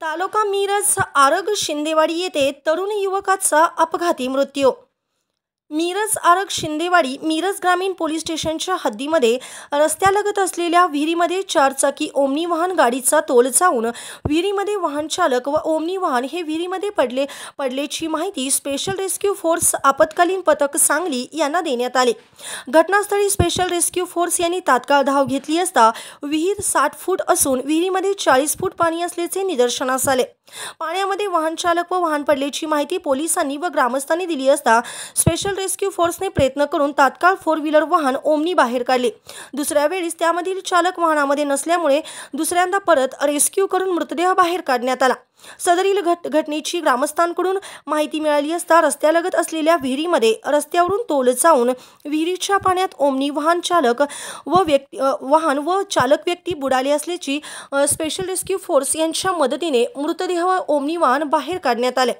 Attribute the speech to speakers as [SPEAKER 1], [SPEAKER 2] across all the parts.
[SPEAKER 1] तालुका मिरज आरग शिंदेवाडी येथे तरुण युवकाचा अपघाती मृत्यू। मिरज आरग शिंदेवाडी मिरज ग्रामीण पोलीस स्टेशनच्या हद्दीमध्ये रस्त्यालगत असलेल्या विहिरीमध्ये चारचाकी ओमनी वाहन गाडीचा तोल जाऊन विहिरीमध्ये वाहन चालक व ओमनी वाहन हे विहिरीमध्ये पडल्याची माहिती स्पेशल रेस्क्यू फोर्स आपत्कालीन पथक सांगली यांना देण्यात आली। घटनास्थळी स्पेशल रेस्क्यू फोर्स यांनी तात्काळ धाव घेतली असता विहीर 60 फूट असून विहिरीमध्ये 40 फूट पाणी असल्याचे निदर्शनास आले। पाण्यामध्ये वाहन चालक व वाहन पडल्याची माहिती पोलिसांनी व ग्रामस्थांनी दिली असता स्पेशल रेस्क्यू फोर्सने प्रयत्न करून तात्काळ 4 व्हीलर वाहन ओमनी बाहेर काढले। दुसऱ्या वेळेस त्यामधील चालक वाहनामध्ये नसल्यामुळे दुसऱ्यांदा परत रेस्क्यू करून मृतदेह बाहेर काढण्यात आला। सदरील घटनेची ग्रामस्थांकडून माहिती मिळाली असता रस्त्यालगत असलेल्या विहिरीमध्ये रस्त्यावरून तोल जाऊन विहिरीच्या पाण्यात ओमनी वाहन चालक व चालक व्यक्ती बुडाले असल्याची स्पेशल रेस्क्यू फोर्स यांच्या मदतीने मृतदेह व ओमनी वाहन बाहेर काढण्यात आले।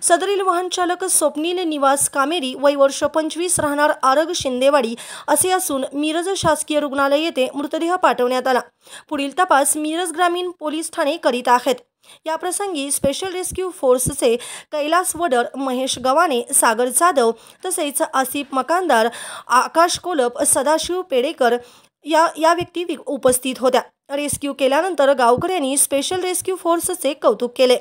[SPEAKER 1] सदरील वाहन चालक स्वप्नील निवास कामेरी वय वर्ष 25 राहणार आरग शिंदेवाडी असे असून मिरज शासकीय रुग्णालय येथे मृतदेह पाठवण्यात आला। पुढील तपास मिरज ग्रामीण पोलीस ठाणे करीत आहेत। या प्रसंगी स्पेशल रेस्क्यू फोर्सचे कैलास वडर, महेश गवाने, सागर जाधव तसेच आसिफ मकानदार, आकाश कोलप, सदाशिव पेडेकर या व्यक्ती उपस्थित होत्या। रेस्क्यू केल्यानंतर गावकऱ्यांनी स्पेशल रेस्क्यू फोर्सचे कौतुक केले।